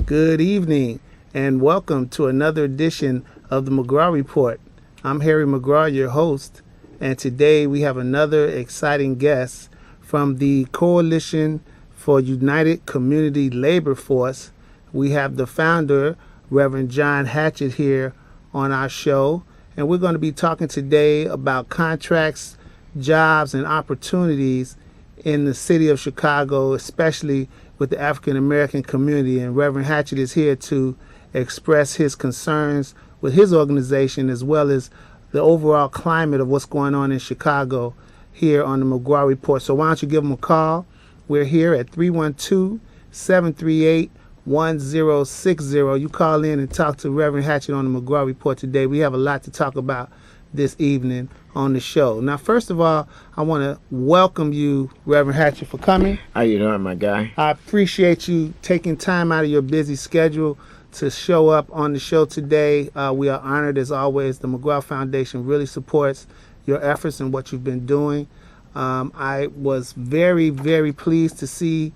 Good evening, and welcome to another edition of the McGraw Report. I'm Harry McGraw, your host, and today we have another exciting guest from the Coalition for United Community Labor Force. We have the founder, Reverend John Hatchett, here on our show, and we're going to be talking today about contracts, jobs, and opportunities in the city of Chicago, especially with the African American community. And Reverend Hatchett is here to express his concerns with his organization as well as the overall climate of what's going on in Chicago here on the McGraw Report. So why don't you give him a call? We're here at 312-738-1060. You call in and talk to Reverend Hatchett on the McGraw Report today. We have a lot to talk about this evening on the show. Now, first of all, I want to welcome you, Reverend Hatchett, for coming. How you doing, my guy? I appreciate you taking time out of your busy schedule to show up on the show today. We are honored, as always. The McGraw Foundation really supports your efforts and what you've been doing. I was very, very pleased to see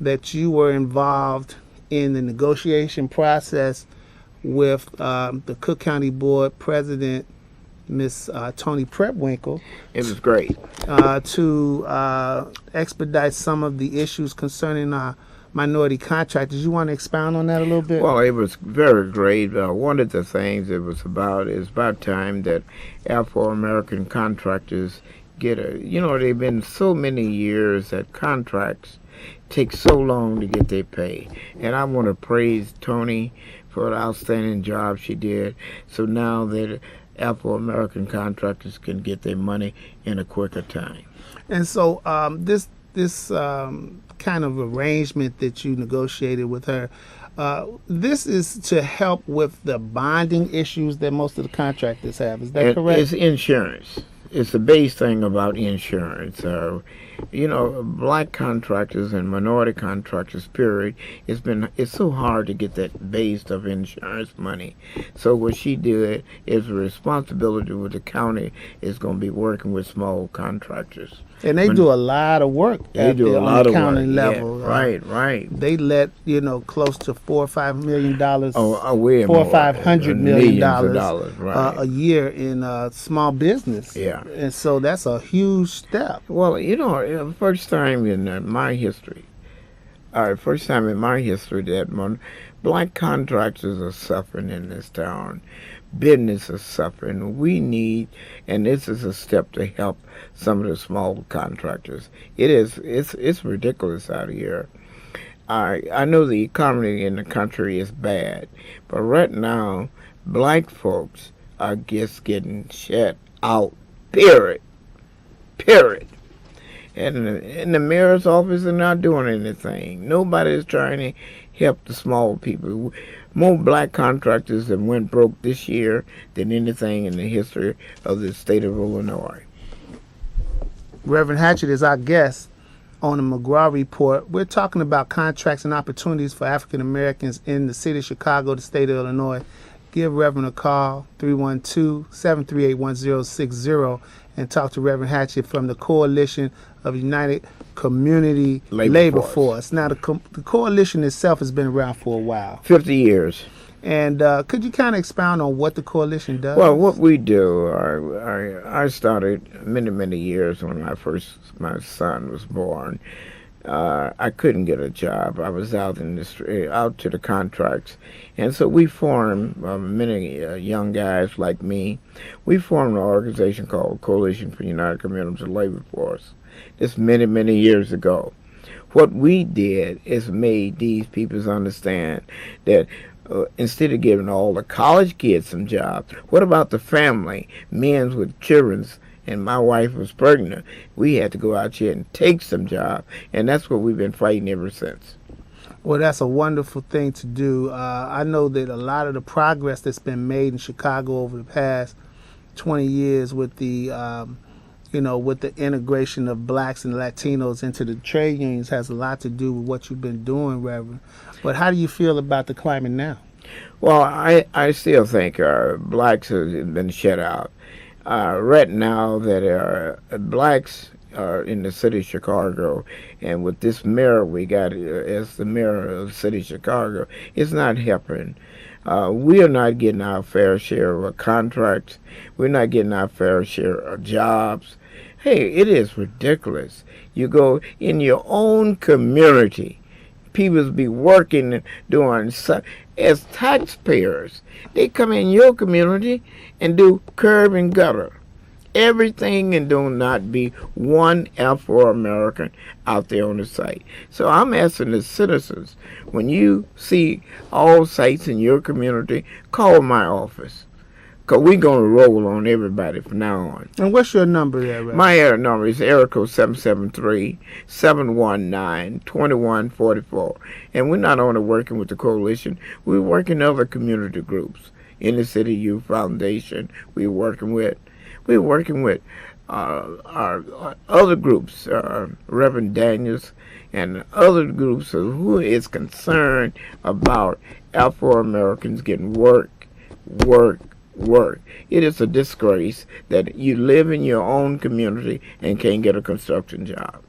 that you were involved in the negotiation process with the Cook County Board President, Miss Toni Prepwinkle. It was great. To expedite some of the issues concerning minority contractors. You want to expound on that a little bit? Well, it was very great. One of the things it was about is about time that Afro-American contractors get they've been so many years that contracts take so long to get their pay. And I want to praise Toni for the outstanding job she did. So now that Afro-American contractors can get their money in a quicker time. And so this kind of arrangement that you negotiated with her, this is to help with the bonding issues that most of the contractors have. Is that correct? It's insurance. It's the base thing about insurance. Black contractors and minority contractors, period, it's so hard to get that base of insurance money. So what she did is a responsibility with the county is going to be working with small contractors. And they do a lot of work on the county level. Yeah, right. They let close to $4 or $5 million. Way more. $500 million right. A year in small business. Yeah. And so that's a huge step. Well, first time in my history that black contractors are suffering in this town. Business is suffering. We need, and this is a step to help some of the small contractors. It's ridiculous out here. I know the economy in the country is bad, but right now, black folks are just getting shut out, period. And the mayor's office is not doing anything. Nobody is trying to help the small people. More black contractors that went broke this year than anything in the history of the state of Illinois. Reverend Hatchett is our guest on the McGraw Report. We're talking about contracts and opportunities for African Americans in the city of Chicago, the state of Illinois. Give Reverend a call, 312-738-1060, and talk to Reverend Hatchett from the Coalition of United Community Labor Force. Now, the coalition itself has been around for a while. 50 years. And could you kind of expound on what the coalition does? Well, what we do, I started many years when my son was born. I couldn't get a job. I was out in the street, out to the contracts. And so we formed, many young guys like me, we formed an organization called Coalition for United Community Labor Force. This many years ago. What we did is made these people understand that instead of giving all the college kids some jobs, what about the family, men with children? And my wife was pregnant. We had to go out here and take some job, and that's what we've been fighting ever since. Well, that's a wonderful thing to do. I know that a lot of the progress that's been made in Chicago over the past 20 years with the, with the integration of blacks and Latinos into the trade unions has a lot to do with what you've been doing, Reverend. But how do you feel about the climate now? Well, I still think blacks have been shut out. Right now that blacks in the city of Chicago, and with this mayor we got as the mayor of the city of Chicago, it's not helping. We are not getting our fair share of contracts. We're not getting our fair share of jobs. Hey, it is ridiculous. You go in your own community, people be working and doing as taxpayers. They come in your community and do curb and gutter. Everything, and do not be one Afro-American out there on the site. So I'm asking the citizens, when you see all sites in your community, call my office. Because we're going to roll on everybody from now on. And what's your number there, Ray? My number is area code 773-719-2144. And we're not only working with the coalition, we're working other community groups. In the City Youth Foundation, we're working with our other groups, Reverend Daniels, and other groups who is concerned about Afro-Americans getting work. It is a disgrace that you live in your own community and can't get a construction job.